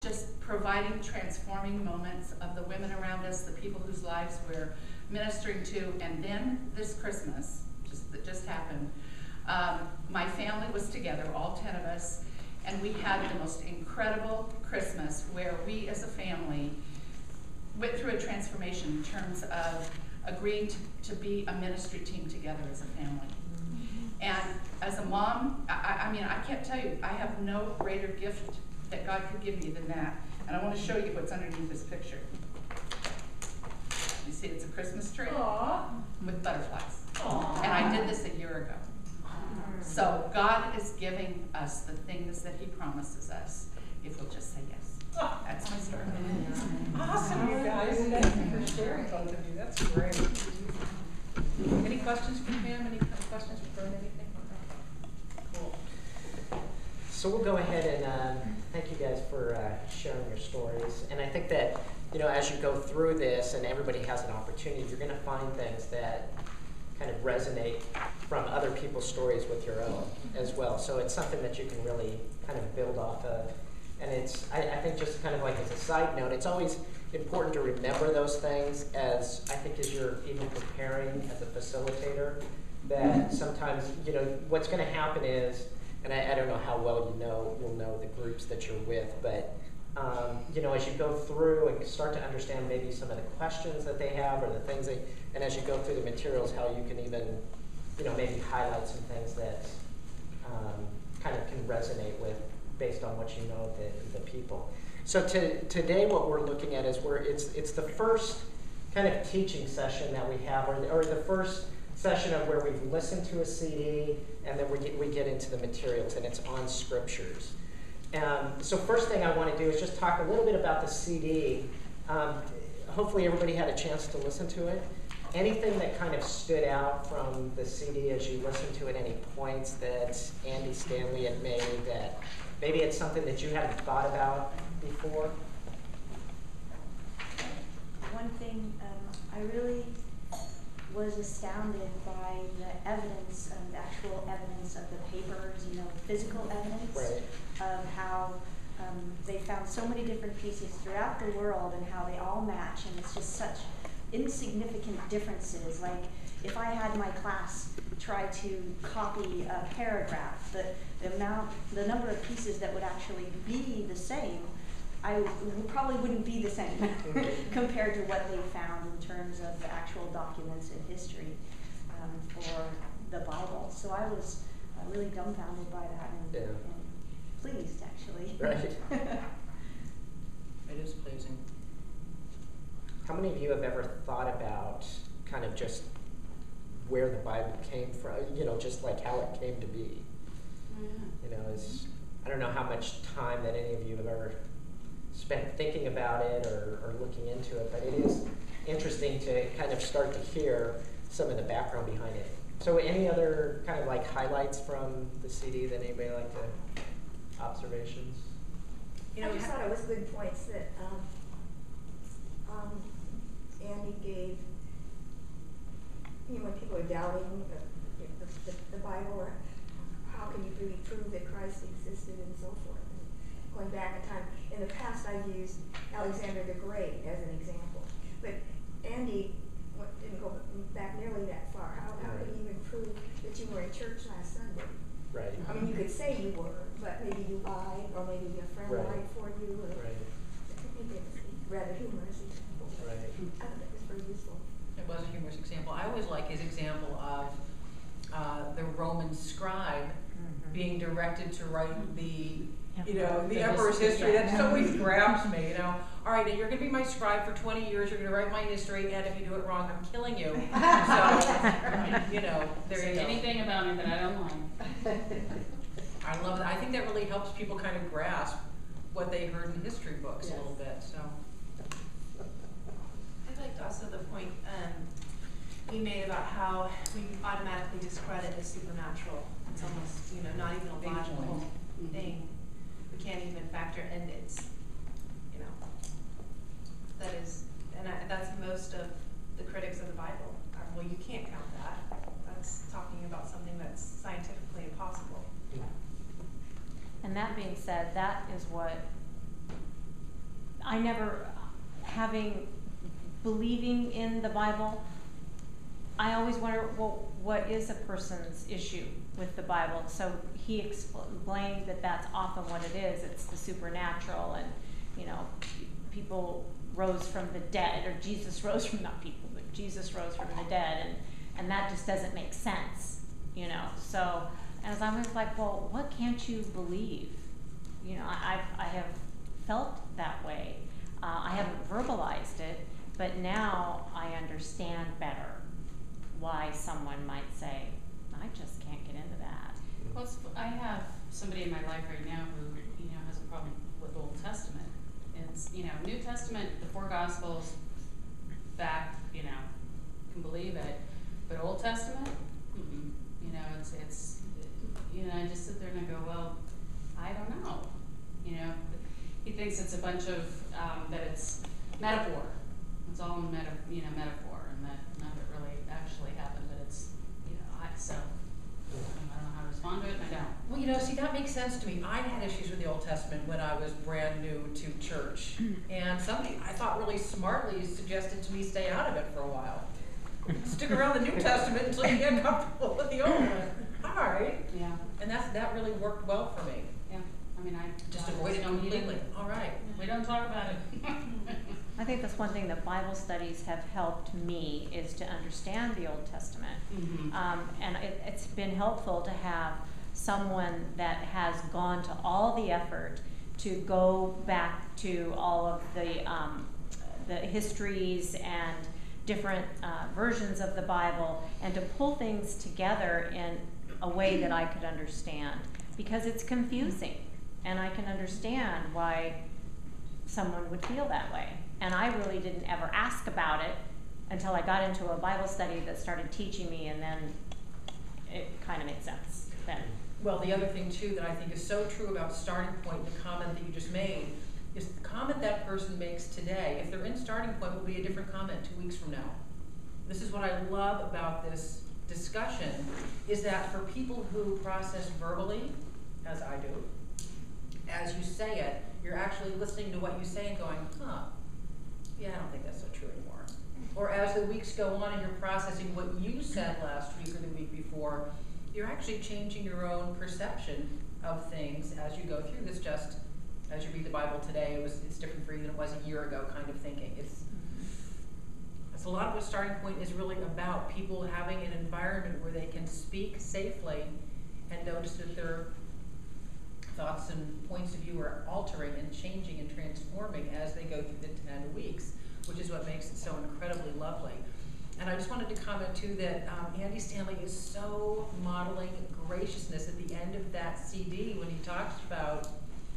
just providing transforming moments of the women around us, the people whose lives we're ministering to. And then this Christmas, that just happened, my family was together, all 10 of us, and we had the most incredible Christmas where we as a family went through a transformation in terms of agreeing to be a ministry team together as a family. And as a mom, I mean, I can't tell you, I have no greater gift that God could give me than that. And I want to show you what's underneath this picture. You see, it's a Christmas tree. Aww. With butterflies. Aww. And I did this a year ago. So God is giving us the things that he promises us if we'll just say yes. That's my story. Awesome, you guys. Thank you for sharing, both of you. That's great. Any questions for Pam? Any questions for Bern? Anything? Cool. So we'll go ahead and thank you guys for sharing your stories. And I think that, you know, as you go through this and everybody has an opportunity, you're going to find things that kind of resonate from other people's stories with your own as well. So it's something that you can really kind of build off of. And it's, I think just kind of like as a side note, it's always important to remember those things as, I think as you're even preparing as a facilitator, that sometimes, you know, what's going to happen is, and I don't know how well you'll know the groups that you're with, but you know, as you go through and start to understand maybe some of the questions that they have or the things that, and as you go through the materials, how you can even, you know, maybe highlight some things that kind of can resonate with based on what you know of the people. So today what we're looking at is it's the first kind of teaching session that we have, or the first session of where we've listened to a CD and then we get into the materials, and it's on scriptures. So first thing I want to do is just talk a little bit about the CD. Hopefully everybody had a chance to listen to it. Anything that kind of stood out from the CD as you listened to it, any points that Andy Stanley had made that maybe it's something that you hadn't thought about before? One thing, I really was astounded by the evidence, the actual evidence of the papers, you know, physical evidence of how they found so many different pieces throughout the world and how they all match, and it's just such insignificant differences. Like if I had my class try to copy a paragraph, the number of pieces that would actually be the same, probably wouldn't be the same compared to what they found in terms of the actual documents in history for the Bible. So I was really dumbfounded by that and pleased, actually. Right. It is pleasing. How many of you have ever thought about kind of just where the Bible came from, you know, just like how it came to be? You know, I don't know how much time that any of you have ever spent thinking about it or looking into it, but it is interesting to kind of start to hear some of the background behind it. So any other kind of like highlights from the CD that anybody like to, observations? You know, I just thought it was good points that Andy gave. You know, when people are doubting the Bible, or how can you really prove that Christ existed and so forth. And going back in time, in the past I've used Alexander the Great as an example, but Andy didn't go back nearly that far. How could you even prove that you were in church last Sunday? Right. I mean, you could say you were, but maybe you lied, or maybe your friend lied for you, or maybe it was rather humorous example. Right. I thought that was very useful. It was a humorous example. I always like his example of the Roman scribe being directed to write the emperor's history. That always grabs me, you know. All right, you're going to be my scribe for 20 years. You're going to write my history, and if you do it wrong, I'm killing you. So, you know, there you go. Anything about me that I don't like. I love that. I think that really helps people kind of grasp what they heard in history books a little bit. So. I liked also the point he made about how we automatically discredit the supernatural. It's almost, you know, not even a logical thing. We can't even factor, and it's, you know, that's most of the critics of the Bible. Well, you can't count that. That's talking about something that's scientifically impossible. And that being said, that is what I never, believing in the Bible, I always wonder, well, what is a person's issue with the Bible? So he explained that that's often what it is. It's the supernatural, and people rose from the dead, or Jesus rose from, not people, but Jesus rose from the dead, and that just doesn't make sense, So as I was like, well, what can't you believe? I have felt that way. I haven't verbalized it, but now I understand better why someone might say, I just can't get into that. Well, I have somebody in my life right now who, has a problem with Old Testament. It's, New Testament, the 4 Gospels, fact, can believe it. But Old Testament, it's, I just sit there and I go, well, I don't know. He thinks it's a bunch of, that it's metaphor. It's all metaphor, and that none of it really actually happened, but it's, so I don't know how to respond to it, and I don't. Well, see, that makes sense to me. I had issues with the Old Testament when I was brand new to church. And somebody, I thought really smartly, suggested to me stay out of it for a while. Stick around the New Testament until you get comfortable with the Old one. All right. Yeah. And that really worked well for me. Yeah. I Just avoid it completely. All right. We don't talk about it. I think that's one thing that Bible studies have helped me, is to understand the Old Testament. Mm-hmm. And it's been helpful to have someone that has gone to all the effort to go back to all of the histories and different versions of the Bible, and to pull things together in a way that I could understand, because it's confusing, and I can understand why someone would feel that way. And I really didn't ever ask about it until I got into a Bible study that started teaching me, and then it kind of made sense then. Well, the other thing too that I think is so true about starting point, the comment that you just made, is the comment that person makes today, if they're in starting point, will be a different comment 2 weeks from now. This is what I love about this discussion, is that for people who process verbally, as I do, as you say it, you're actually listening to what you say and going, yeah, I don't think that's so true anymore. Or as the weeks go on and you're processing what you said last week or the week before, you're actually changing your own perception of things as you go through this. Just as you read the Bible today, it's different for you than it was a year ago kind of thinking. It's a lot of what starting point is really about, people having an environment where they can speak safely and notice that their thoughts and points of view are altering and changing and transforming as they go through the 10 weeks, which is what makes it so incredibly lovely. And I just wanted to comment too that Andy Stanley is so modeling graciousness at the end of that CD when he talks about,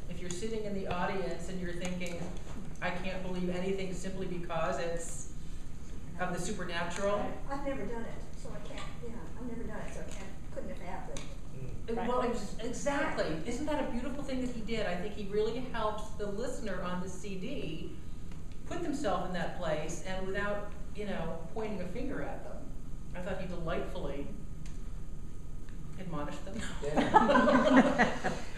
if you're sitting in the audience and you're thinking, I can't believe anything simply because it's of the supernatural. I've never done it, so I can't, I've never done it, so couldn't have happened. Well, exactly. Isn't that a beautiful thing that he did? I think he really helps the listener on the CD put themselves in that place, and without, pointing a finger at them. I thought he delightfully admonished them. Yeah.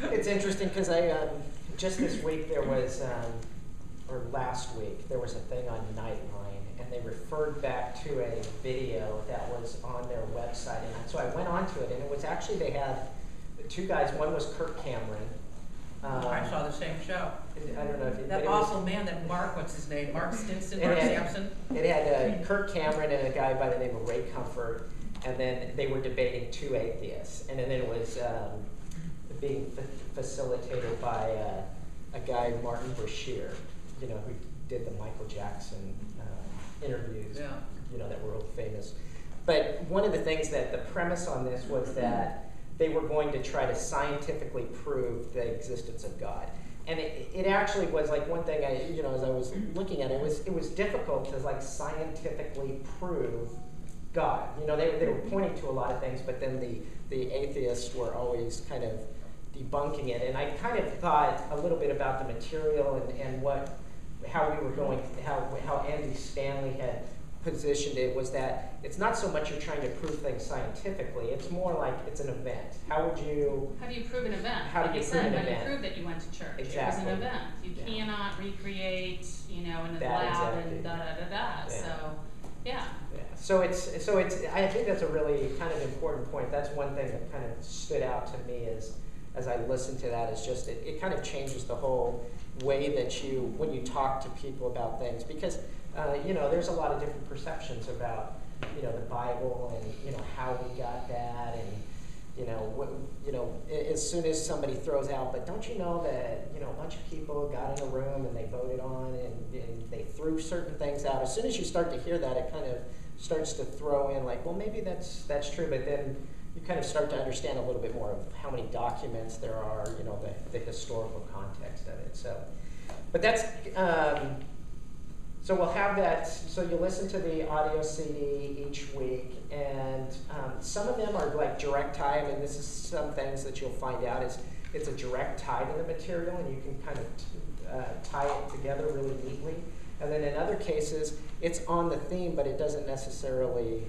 It's interesting because I just this week there was, or last week, there was a thing on Nightline, and they referred back to a video that was on their website, and so I went onto it, and it was actually, they had 2 guys. One was Kirk Cameron. I saw the same show. I don't know if it, that awful man, that Mark, what's his name? Mark Stinson, Mark Sampson. It had Kirk Cameron and a guy by the name of Ray Comfort, and then they were debating 2 atheists, and then it was being facilitated by a guy, Martin Bashir, who did the Michael Jackson interviews, that were real famous. But one of the things that the premise on this was that they were going to try to scientifically prove the existence of God. And it actually was like one thing as I was looking at it, it was difficult to scientifically prove God. They were pointing to a lot of things, but then the atheists were always kind of debunking it. And I kind of thought a little bit about the material and how we were going, how Andy Stanley had positioned it was that it's not so much you're trying to prove things scientifically, it's more like it's an event. How do you prove an event? How do you prove that you went to church? Exactly. It was an event. You cannot recreate, in a That lab exactly. and da-da-da-da, Yeah. so, yeah. Yeah. So it's I think that's a really kind of important point. That's one thing that kind of stood out to me as I listened to that, is just it kind of changes the whole way that when you talk to people about things, because there's a lot of different perceptions about the Bible and how we got that, and as soon as somebody throws out, but don't you know that a bunch of people got in a room and they voted on and they threw certain things out. As soon as you start to hear that, it kind of starts to throw in like, well, maybe that's true, but then you kind of start to understand a little bit more of how many documents there are, the historical context of it. So, but that's so we'll have that. So you listen to the audio CD each week, and some of them are like direct tie. I mean, this is some things that you'll find out is it's a direct tie to the material, and you can kind of tie it together really neatly. And then in other cases, it's on the theme, but it doesn't necessarily,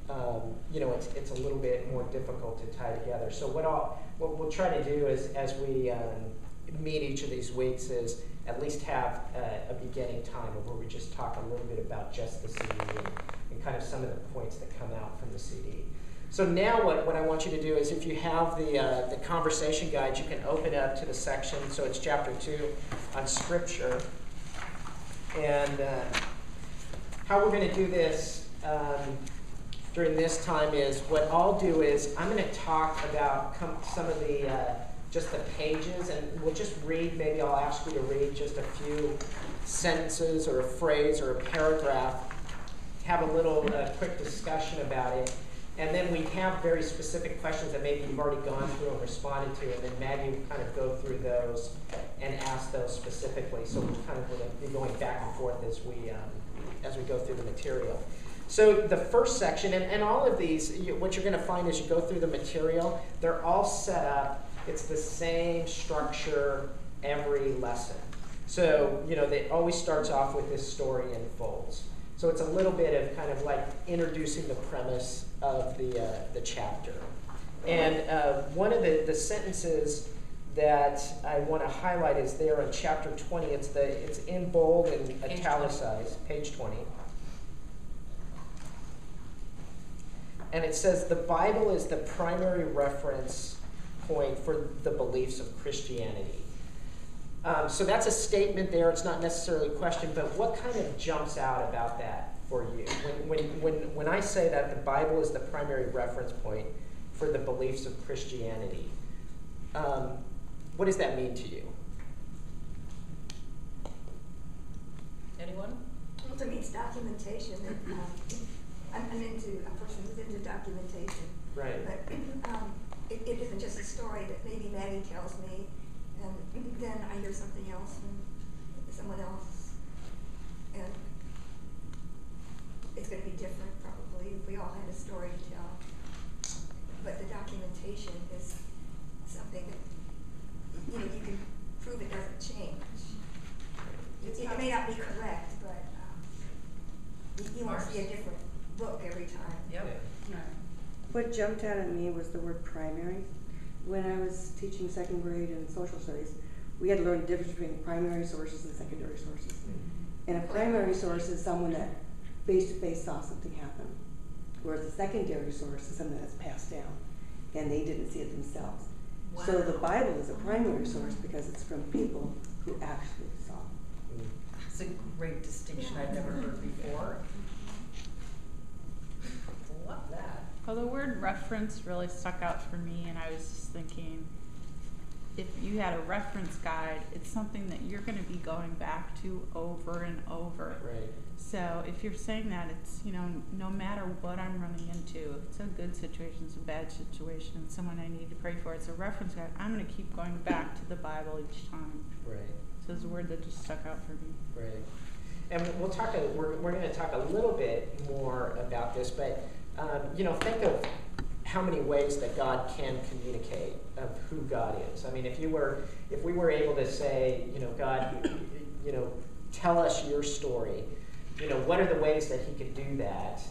it's a little bit more difficult to tie together. So what we'll try to do is, as we meet each of these weeks, is at least have a beginning time where we just talk a little bit about just the CD and kind of some of the points that come out from the CD. So now what I want you to do is, if you have the conversation guide, you can open up to the section, so it's chapter 2 on Scripture. And how we're going to do this during this time is, what I'll do is I'm going to talk about some of the just the pages, and we'll just read. Maybe I'll ask you to read just a few sentences or a phrase or a paragraph, have a little quick discussion about it, and then we have very specific questions that maybe you've already gone through and responded to, and then Maggie will kind of go through those and ask those specifically. So we're kind of going to be going back and forth as we go through the material. So the first section, and all of these, what you're going to find as you go through the material, they're all set up. It's the same structure every lesson. So, it always starts off with this story unfolds. So it's a little bit of kind of like introducing the premise of the chapter. And one of the sentences that I want to highlight is there in chapter 20. It's in bold and italicized, page 20. And it says, the Bible is the primary reference point for the beliefs of Christianity. So that's a statement there. It's not necessarily a question, but what kind of jumps out about that for you? When I say that the Bible is the primary reference point for the beliefs of Christianity, what does that mean to you? Anyone? Well, to me, it's documentation. I'm a person who's into documentation. Right. But it isn't just a story that maybe Maggie tells me, and then I hear something else from someone else, and it's going to be different probably if we all had a story to tell. But the documentation is something that you can prove it doesn't change. It may not be correct, but you won't see a different book every time. Yep. Right. What jumped out at me was the word primary. When I was teaching second grade and social studies, we had to learn the difference between primary sources and secondary sources. And a primary source is someone that face-to-face saw something happen, whereas a secondary source is something that's passed down, and they didn't see it themselves. Wow. So the Bible is a primary source because it's from people who actually saw. That's a great distinction I've never heard before. Love that. Well, the word reference really stuck out for me, and I was just thinking, if you had a reference guide, it's something that you're going to be going back to over and over. Right. So if you're saying that, it's, no matter what I'm running into, if it's a good situation, it's a bad situation, someone I need to pray for, it's a reference guide, I'm going to keep going back to the Bible each time. Right. So it's a word that just stuck out for me. Right. And we're going to talk a little bit more about this, but think of how many ways that God can communicate of who God is. I mean, if we were able to say, God, tell us your story, you know, what are the ways that he could do that?